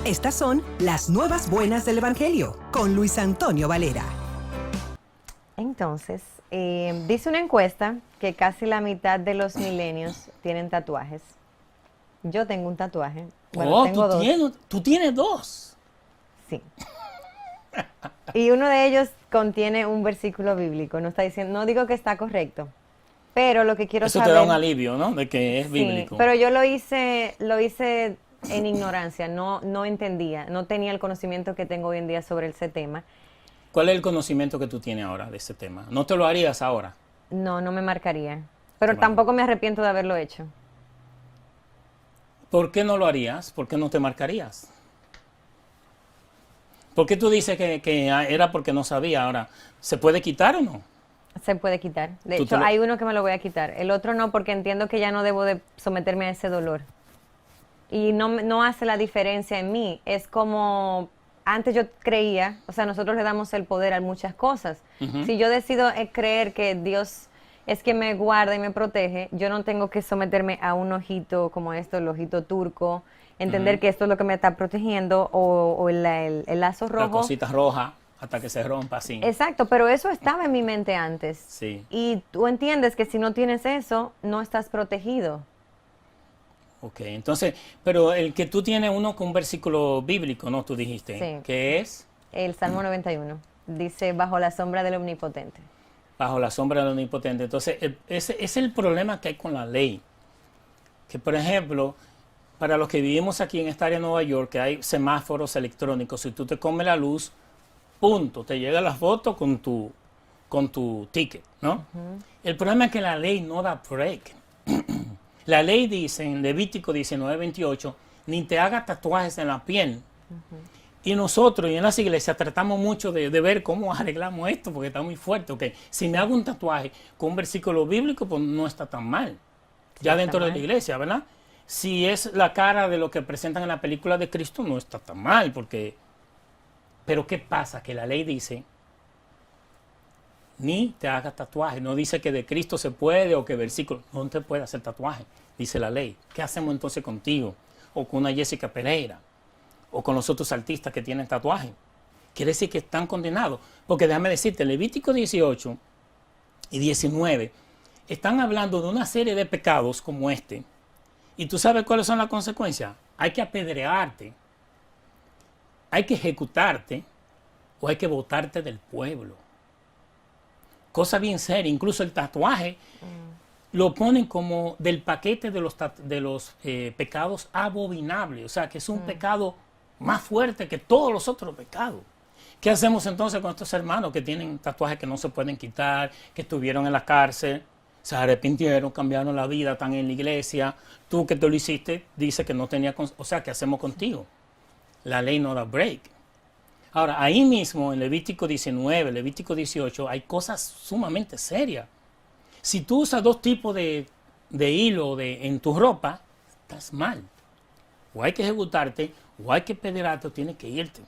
Estas son las nuevas buenas del Evangelio con Luis Antonio Valera. Entonces, dice una encuesta que casi la mitad de los milenios tienen tatuajes. Yo tengo un tatuaje. Bueno, tengo dos. ¿Tú tienes dos? Sí. Y uno de ellos contiene un versículo bíblico. No está diciendo, no digo que está correcto, pero lo que quiero saber... Eso te da un alivio, ¿no? De que es bíblico. Pero yo lo hice en ignorancia, no entendía, no tenía el conocimiento que tengo hoy en día sobre ese tema. ¿Cuál es el conocimiento que tú tienes ahora de ese tema? ¿No te lo harías ahora? No me marcaría. Pero tampoco me arrepiento de haberlo hecho. ¿Por qué no lo harías? ¿Por qué no te marcarías? ¿Por qué tú dices que era porque no sabía? Ahora, ¿se puede quitar o no? Se puede quitar. De hecho, hay uno que me lo voy a quitar. El otro no, porque entiendo que ya no debo de someterme a ese dolor. Y no hace la diferencia en mí. Es como... Antes yo creía, o sea, nosotros le damos el poder a muchas cosas. Si yo decido creer que Dios es quien me guarda y me protege, yo no tengo que someterme a un ojito como esto, el ojito turco, entender que esto es lo que me está protegiendo, o el lazo rojo. La cosita roja hasta que se rompa, así. Exacto, pero eso estaba en mi mente antes. Sí. Y tú entiendes que si no tienes eso, no estás protegido. Ok, entonces, pero el que tú tienes uno con un versículo bíblico, ¿no? Tú dijiste, Sí. ¿qué es? El Salmo 91 dice, bajo la sombra del Omnipotente. Bajo la sombra del Omnipotente. Entonces, ese es el problema que hay con la ley. Que, por ejemplo, para los que vivimos aquí en esta área de Nueva York, que hay semáforos electrónicos, si tú te comes la luz, punto, te llega la foto con tu ticket, ¿no? El problema es que la ley no da break. La ley dice en Levítico 19:28, ni te hagas tatuajes en la piel. Y nosotros, y en las iglesias, tratamos mucho de ver cómo arreglamos esto, porque está muy fuerte. Okay. Si me hago un tatuaje con un versículo bíblico, pues no está tan mal. Ya dentro de la iglesia, ¿verdad? Si es la cara de lo que presentan en la película de Cristo, no está tan mal, porque... Pero ¿qué pasa? Que la ley dice, ni te hagas tatuaje. No dice que de Cristo se puede o que versículo. No te puede hacer tatuaje, dice la ley. ¿Qué hacemos entonces contigo? O con una Jessica Pereira. O con los otros artistas que tienen tatuaje. Quiere decir que están condenados. Porque déjame decirte, Levítico 18 y 19 están hablando de una serie de pecados como este. ¿Y tú sabes cuáles son las consecuencias? Hay que apedrearte. Hay que ejecutarte. O hay que botarte del pueblo. Cosa bien seria, incluso el tatuaje lo ponen como del paquete de los pecados abominables, o sea que es un pecado más fuerte que todos los otros pecados. ¿Qué hacemos entonces con estos hermanos que tienen tatuajes que no se pueden quitar, que estuvieron en la cárcel, se arrepintieron, cambiaron la vida, están en la iglesia? Tú que te lo hiciste, dice que no tenía, o sea, ¿qué hacemos contigo? La ley no da break. Ahora, ahí mismo, en Levítico 19, Levítico 18, hay cosas sumamente serias. Si tú usas dos tipos de hilo en tu ropa, estás mal. O hay que ejecutarte, o hay que pedirarte, o tienes que irte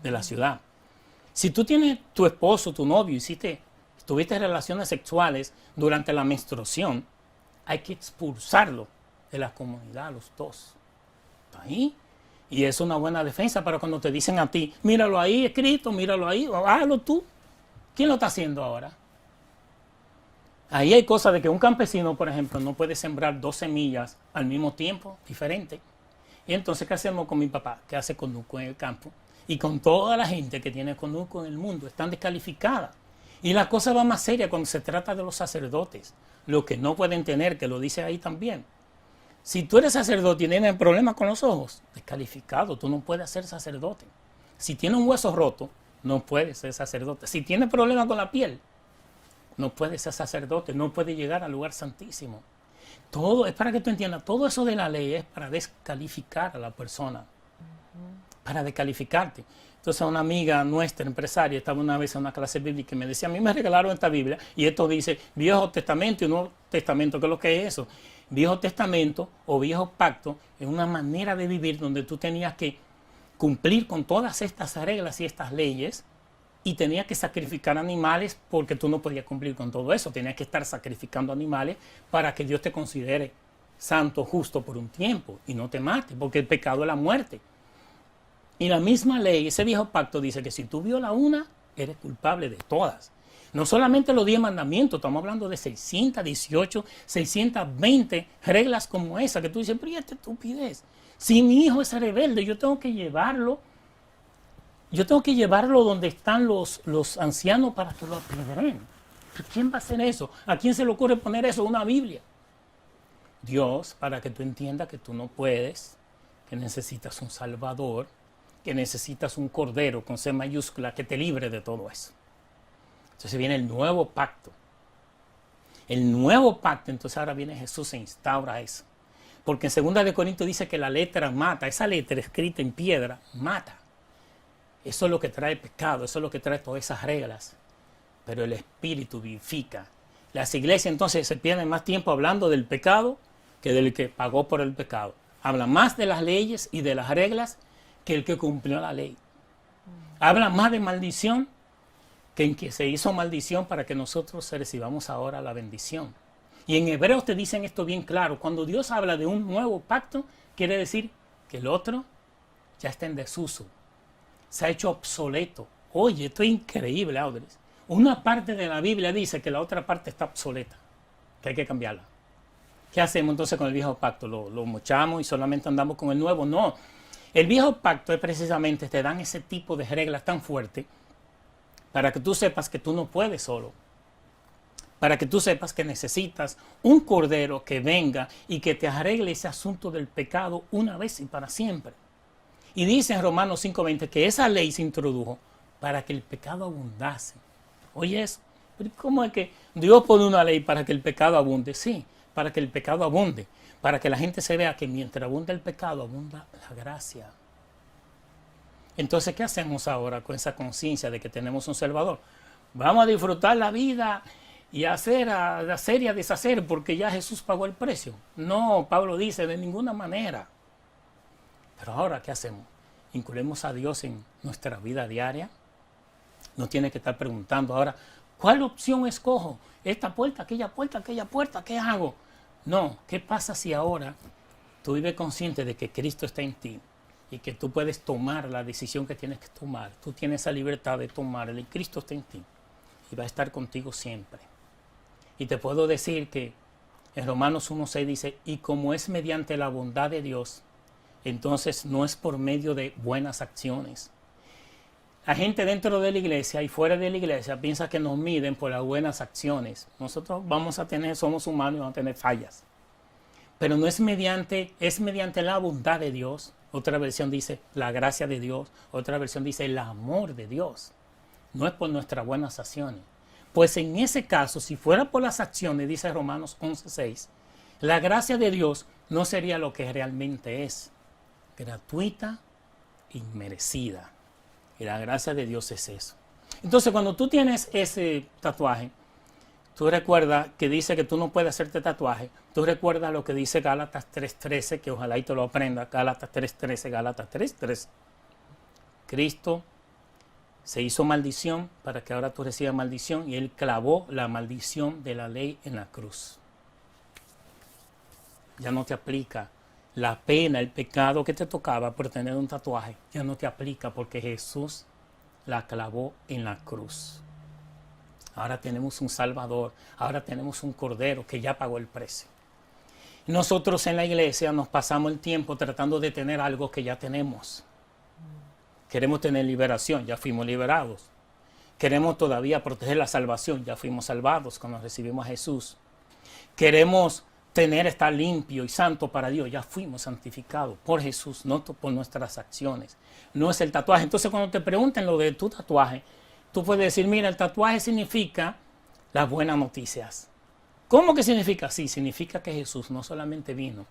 de la ciudad. Si tú tienes tu esposo, tu novio, tuviste relaciones sexuales durante la menstruación, hay que expulsarlo de la comunidad, los dos. ¿Está ahí? Y es una buena defensa para cuando te dicen a ti, míralo ahí escrito, míralo ahí, hazlo tú. ¿Quién lo está haciendo ahora? Ahí hay cosas de que un campesino, por ejemplo, no puede sembrar 2 semillas al mismo tiempo, diferente. Y entonces, ¿qué hacemos con mi papá? Que hace conuco en el campo. Y con toda la gente que tiene conuco en el mundo, están descalificadas. Y la cosa va más seria cuando se trata de los sacerdotes. Lo que no pueden tener, que lo dice ahí también. Si tú eres sacerdote y tienes problemas con los ojos, descalificado, tú no puedes ser sacerdote. Si tienes un hueso roto, no puedes ser sacerdote. Si tienes problemas con la piel, no puedes ser sacerdote, no puedes llegar al lugar santísimo. Todo es para que tú entiendas, todo eso de la ley es para descalificar a la persona, para descalificarte. Entonces una amiga nuestra, empresaria, estaba una vez en una clase bíblica y me decía, a mí me regalaron esta Biblia y esto dice Viejo Testamento y Nuevo Testamento. ¿Qué es lo que es eso? Viejo Testamento o Viejo Pacto es una manera de vivir donde tú tenías que cumplir con todas estas reglas y estas leyes y tenías que sacrificar animales porque tú no podías cumplir con todo eso. Tenías que estar sacrificando animales para que Dios te considere santo, justo por un tiempo y no te mate, porque el pecado es la muerte. Y la misma ley, ese viejo pacto dice que si tú violas una, eres culpable de todas. No solamente los 10 mandamientos, estamos hablando de 618, 620 reglas como esa, que tú dices, pero ¿y esta estupidez? Si mi hijo es rebelde, yo tengo que llevarlo donde están los ancianos para que lo apedreen. ¿Quién va a hacer eso? ¿A quién se le ocurre poner eso en una Biblia? Dios, para que tú entiendas que tú no puedes, que necesitas un Salvador, que necesitas un Cordero con C mayúscula que te libre de todo eso. Entonces viene el nuevo pacto. El nuevo pacto, entonces ahora viene Jesús e instaura eso. Porque en 2 Corintios dice que la letra mata, esa letra escrita en piedra mata. Eso es lo que trae pecado, eso es lo que trae todas esas reglas. Pero el Espíritu vivifica. Las iglesias entonces se pierden más tiempo hablando del pecado que del que pagó por el pecado. Habla más de las leyes y de las reglas que el que cumplió la ley. Habla más de maldición que en que se hizo maldición para que nosotros recibamos ahora la bendición. Y en Hebreos te dicen esto bien claro. Cuando Dios habla de un nuevo pacto, quiere decir que el otro ya está en desuso. Se ha hecho obsoleto. Oye, esto es increíble, Audrey. Una parte de la Biblia dice que la otra parte está obsoleta, que hay que cambiarla. ¿Qué hacemos entonces con el viejo pacto? ¿Lo mochamos y solamente andamos con el nuevo? No. El viejo pacto es precisamente, te dan ese tipo de reglas tan fuertes para que tú sepas que tú no puedes solo. Para que tú sepas que necesitas un cordero que venga y que te arregle ese asunto del pecado una vez y para siempre. Y dice en Romanos 5:20 que esa ley se introdujo para que el pecado abundase. Oye eso, pero ¿cómo es que Dios pone una ley para que el pecado abunde? Sí, para que el pecado abunde, para que la gente se vea que mientras abunda el pecado, abunda la gracia. Entonces, ¿qué hacemos ahora con esa conciencia de que tenemos un Salvador? Vamos a disfrutar la vida y a hacer y a deshacer porque ya Jesús pagó el precio. No, Pablo dice, de ninguna manera. Pero ahora, ¿qué hacemos? ¿Incluimos a Dios en nuestra vida diaria? No tiene que estar preguntando ahora, ¿cuál opción escojo? ¿Esta puerta, aquella puerta? ¿Qué hago? No, ¿qué pasa si ahora tú vives consciente de que Cristo está en ti y que tú puedes tomar la decisión que tienes que tomar? Tú tienes esa libertad de tomarla y Cristo está en ti y va a estar contigo siempre. Y te puedo decir que en Romanos 1:6 dice, y como es mediante la bondad de Dios, entonces no es por medio de buenas acciones. La gente dentro de la iglesia y fuera de la iglesia piensa que nos miden por las buenas acciones. Nosotros somos humanos y vamos a tener fallas. Pero no es mediante la bondad de Dios. Otra versión dice la gracia de Dios. Otra versión dice el amor de Dios. No es por nuestras buenas acciones. Pues en ese caso, si fuera por las acciones, dice Romanos 11:6, la gracia de Dios no sería lo que realmente es. Gratuita e inmerecida. Y la gracia de Dios es eso. Entonces, cuando tú tienes ese tatuaje, tú recuerdas que dice que tú no puedes hacerte tatuaje. Tú recuerdas lo que dice Gálatas 3:13, que ojalá y te lo aprendas. Gálatas 3:13. Cristo se hizo maldición para que ahora tú recibas maldición y Él clavó la maldición de la ley en la cruz. Ya no te aplica la pena, el pecado que te tocaba por tener un tatuaje, ya no te aplica porque Jesús la clavó en la cruz. Ahora tenemos un Salvador, ahora tenemos un Cordero que ya pagó el precio. Nosotros en la iglesia nos pasamos el tiempo tratando de tener algo que ya tenemos. Queremos tener liberación, ya fuimos liberados. Queremos todavía proteger la salvación, ya fuimos salvados cuando recibimos a Jesús. Queremos estar limpio y santo para Dios, ya fuimos santificados por Jesús, no por nuestras acciones. No es el tatuaje. Entonces cuando te pregunten lo de tu tatuaje, tú puedes decir, mira, el tatuaje significa las buenas noticias. ¿Cómo que significa? Sí, significa que Jesús no solamente vino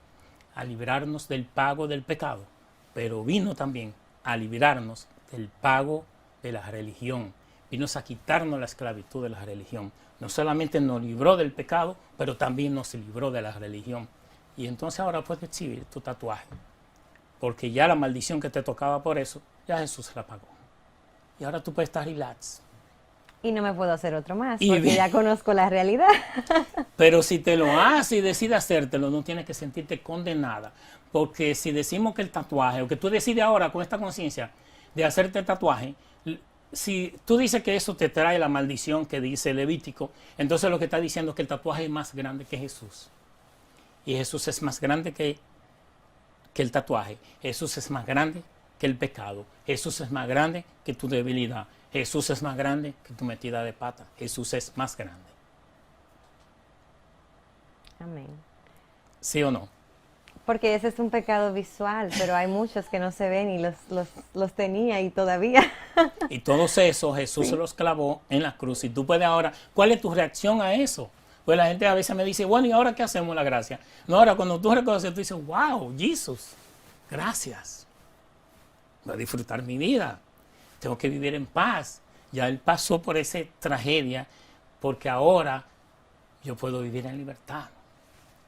a librarnos del pago del pecado, pero vino también a librarnos del pago de la religión. Vino a quitarnos la esclavitud de la religión. No solamente nos libró del pecado, pero también nos libró de la religión. Y entonces ahora puedes exhibir tu tatuaje. Porque ya la maldición que te tocaba por eso, ya Jesús la pagó. Y ahora tú puedes estar relax. Y no me puedo hacer otro más, porque ya conozco la realidad. Pero si te lo haces y decides hacértelo, no tienes que sentirte condenada. Porque si decimos que el tatuaje, o que tú decides ahora con esta conciencia de hacerte tatuaje, si tú dices que eso te trae la maldición que dice Levítico, entonces lo que está diciendo es que el tatuaje es más grande que Jesús. Y Jesús es más grande que el tatuaje. Jesús es más grande que el pecado. Jesús es más grande que tu debilidad. Jesús es más grande que tu metida de pata. Jesús es más grande. Amén. ¿Sí o no? Porque ese es un pecado visual, pero hay muchos que no se ven y los tenía y todavía. Y todos esos Jesús se los clavó en la cruz. Y tú puedes ahora, ¿cuál es tu reacción a eso? Pues la gente a veces me dice, bueno, ¿y ahora qué hacemos la gracia? No, ahora cuando tú reconoces, tú dices, wow, Jesús, gracias. Voy a disfrutar mi vida. Tengo que vivir en paz. Ya Él pasó por esa tragedia, porque ahora yo puedo vivir en libertad.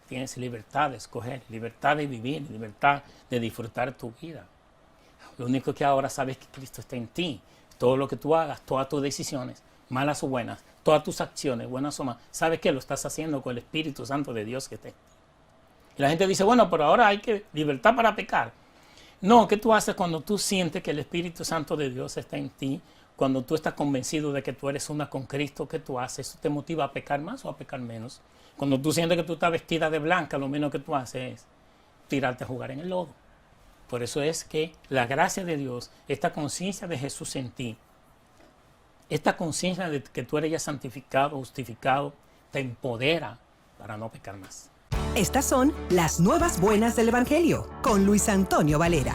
Tienes libertad de escoger, libertad de vivir, libertad de disfrutar tu vida. Lo único que ahora sabes es que Cristo está en ti. Todo lo que tú hagas, todas tus decisiones, malas o buenas, todas tus acciones, buenas o malas, sabes que lo estás haciendo con el Espíritu Santo de Dios que está en ti. Y la gente dice, bueno, pero ahora hay que libertad para pecar. No, ¿qué tú haces cuando tú sientes que el Espíritu Santo de Dios está en ti? Cuando tú estás convencido de que tú eres una con Cristo, ¿qué tú haces? ¿Eso te motiva a pecar más o a pecar menos? Cuando tú sientes que tú estás vestida de blanca, lo menos que tú haces es tirarte a jugar en el lodo. Por eso es que la gracia de Dios, esta conciencia de Jesús en ti, esta conciencia de que tú eres ya santificado, justificado, te empodera para no pecar más. Estas son las nuevas buenas del Evangelio con Luis Antonio Valera.